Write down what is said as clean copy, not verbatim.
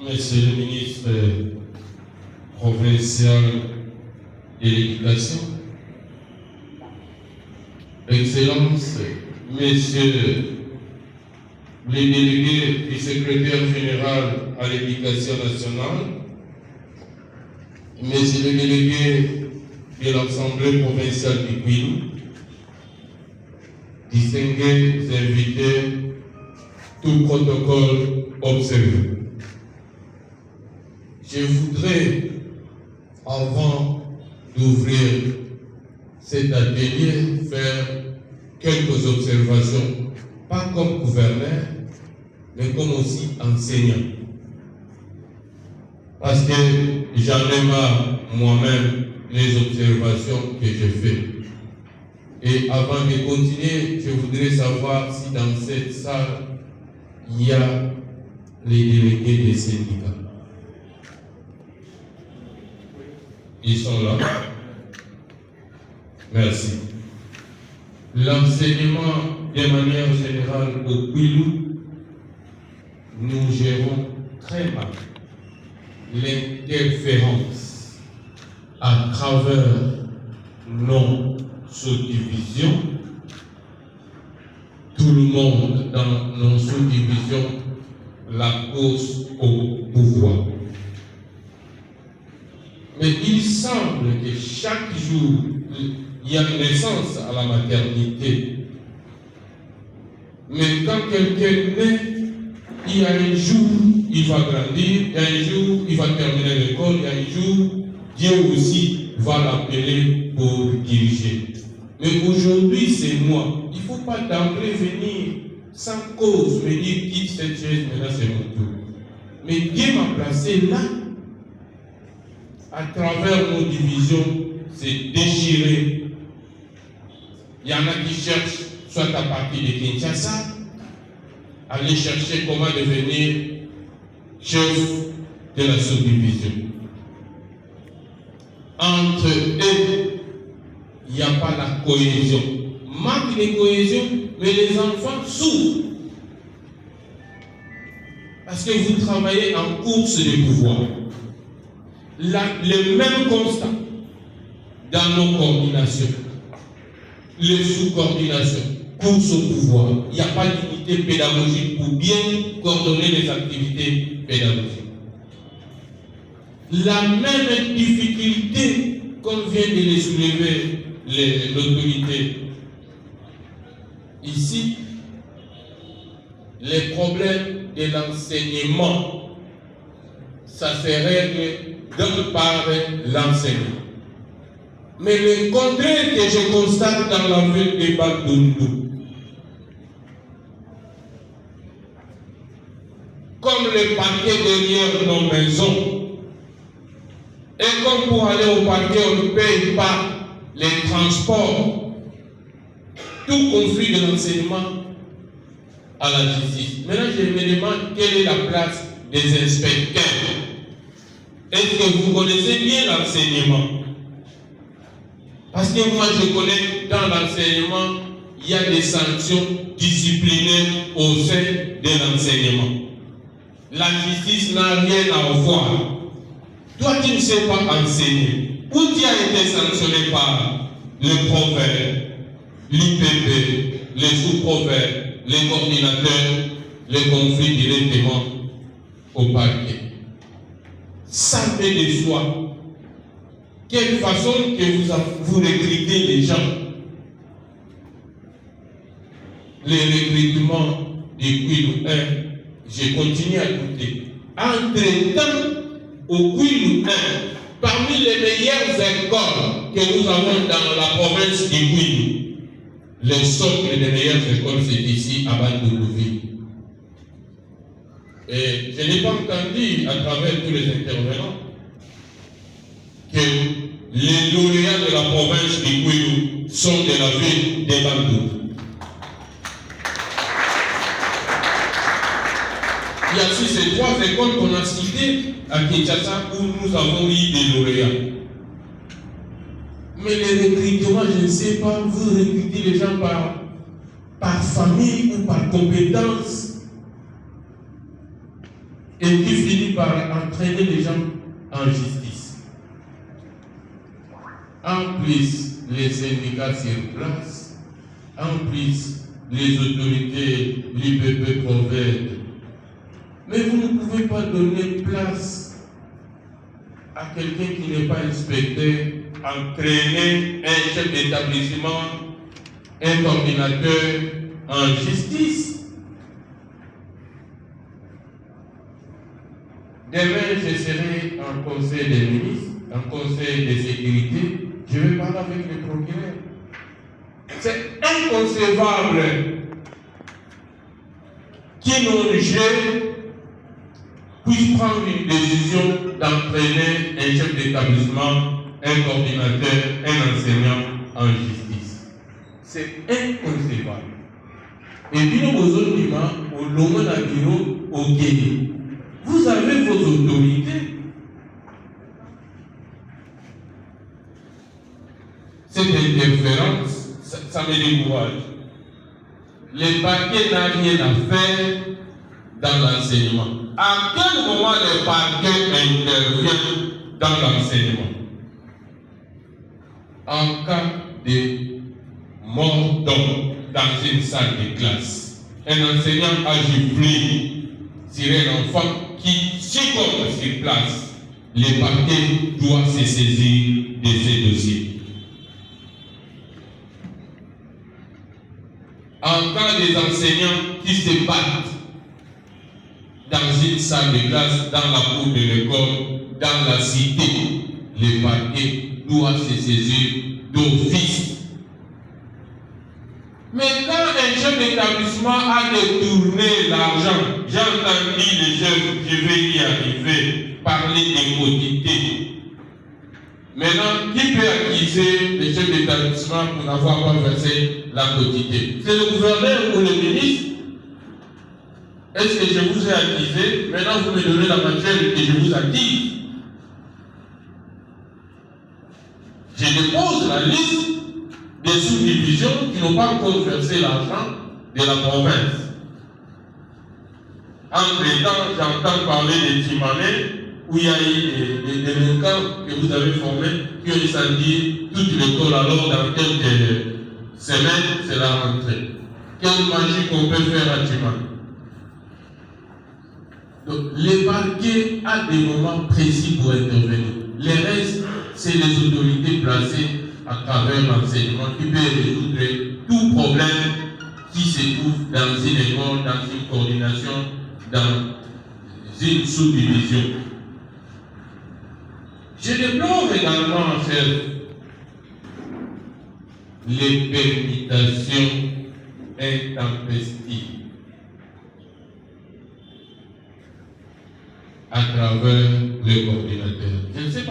Monsieur le ministre provincial de l'Éducation, Excellences, Messieurs les délégués du secrétaire général à l'Éducation nationale, Messieurs les délégués de l'Assemblée provinciale du Kwilu, distingués invités, tout protocole observé. Je voudrais, avant d'ouvrir cet atelier, faire quelques observations, pas comme gouverneur, mais comme aussi enseignant. Parce que j'en ai marre moi-même les observations que je fais. Et avant de continuer, je voudrais savoir si dans cette salle, il y a les délégués des syndicats. Ils sont là. Merci. L'enseignement, de manière générale, au Kwilu, nous gérons très mal l'interférence à travers nos subdivisions. Tout le monde dans nos subdivisions, la course au pouvoir. Mais il semble que chaque jour, il y a une naissance à la maternité. Mais quand quelqu'un naît, il y a un jour, il va grandir, il y a un jour, il va terminer l'école, il y a un jour, Dieu aussi va l'appeler pour diriger. Mais aujourd'hui, c'est moi. Il ne faut pas d'emblée venir sans cause me dire quitte cette chaise, maintenant c'est mon tour. Mais Dieu m'a placé là. À travers nos divisions, c'est déchiré. Il y en a qui cherchent, soit à partir de Kinshasa, aller chercher comment devenir chef de la subdivision. Entre eux, il n'y a pas la cohésion. Manque de cohésion, mais les enfants souffrent. Parce que vous travaillez en course de pouvoir. Le même constat dans nos coordinations, les sous-coordinations, course au pouvoir. Il n'y a pas d'unité pédagogique pour bien coordonner les activités pédagogiques. La même difficulté qu'on vient de les soulever l'autorité. Ici, les problèmes de l'enseignement, ça se règle par l'enseignement. Mais le contraire que je constate dans la ville de Bandundu, comme le parquet derrière nos maisons, et comme pour aller au parquet, on ne paye pas les transports, tout conflit de l'enseignement à la justice. Maintenant, je me demande quelle est la place des inspecteurs. Est-ce que vous connaissez bien l'enseignement? Parce que moi, je connais dans l'enseignement, il y a des sanctions disciplinaires au sein de l'enseignement. La justice n'a rien à voir. Toi, tu ne sais pas enseigner. Où tu as été sanctionné par le prophète, l'IPP, les sous-prophètes, les coordinateurs, les conflits directement au parquet. Ça fait de soi. Quelle façon que vous recrutez les gens? Les recrutements du Kwilu 1, je continue à douter. Entre-temps, au Kwilu 1, parmi les meilleures écoles que nous avons dans la province du Kwilu, le socle des meilleures écoles, c'est ici à Bandundu. Et je n'ai pas entendu à travers tous les intervenants que les lauréats de la province du Kwilu sont de la ville de Bandundu. Il y a aussi ces trois écoles qu'on a citées à Kinshasa où nous avons eu des lauréats. Mais les recrutements, je ne sais pas, vous recrutez les gens par famille ou par compétence. et qui finit par entraîner les gens en justice. En plus, les syndicats sur place, en plus, les autorités, l'IPP Proved. Mais vous ne pouvez pas donner place à quelqu'un qui n'est pas inspecteur, entraîner un chef d'établissement, un coordinateur en justice. Demain, je serai en conseil des ministres, en conseil de sécurité, je vais parler avec le procureur. C'est inconcevable qu'une ONG puisse prendre une décision d'entraîner un chef d'établissement, un coordinateur, un enseignant en justice. C'est inconcevable. Et puis nous avons au Lomo Nagiro, au Guéni. Vous avez vos autorités. Cette interférence, ça me décourage. Les parquets n'ont rien à faire dans l'enseignement. À quel moment les parquets interviennent dans l'enseignement? En cas de mort d'homme dans une salle de classe, un enseignant a giflé sur un enfant qui succombe sur place, les parquets doivent se saisir de ces dossiers. En cas des enseignants qui se battent dans une salle de classe, dans la cour de l'école, dans la cité, les parquets doivent se saisir d'office. Mais quand un chef d'établissement a détourné l'argent, j'ai entendu les jeunes, je vais y arriver, parler des quotités. Maintenant, qui peut accuser les chefs d'établissement pour n'avoir pas versé la quotité? C'est le gouverneur ou le ministre? Est-ce que je vous ai accusé? Maintenant, vous me donnez la matière que je vous accuse. Je dépose la liste des sous-divisions qui n'ont pas encore versé l'argent de la province. Entre-temps, j'entends parler des Timanais où il y a eu des délinquants que vous avez formés qui ont incendié toute l'école. Alors, dans quelques semaines, c'est la rentrée. Quelle magie qu'on peut faire à Timanais? Donc, les parquets ont des moments précis pour intervenir. Les restes, c'est les autorités placées à travers l'enseignement qui peuvent résoudre tout problème qui se trouve dans une école, dans une coordination, dans une sous-division. Je déplore également, chef, les permutations intempestives à travers le coordinateur. Je ne sais pas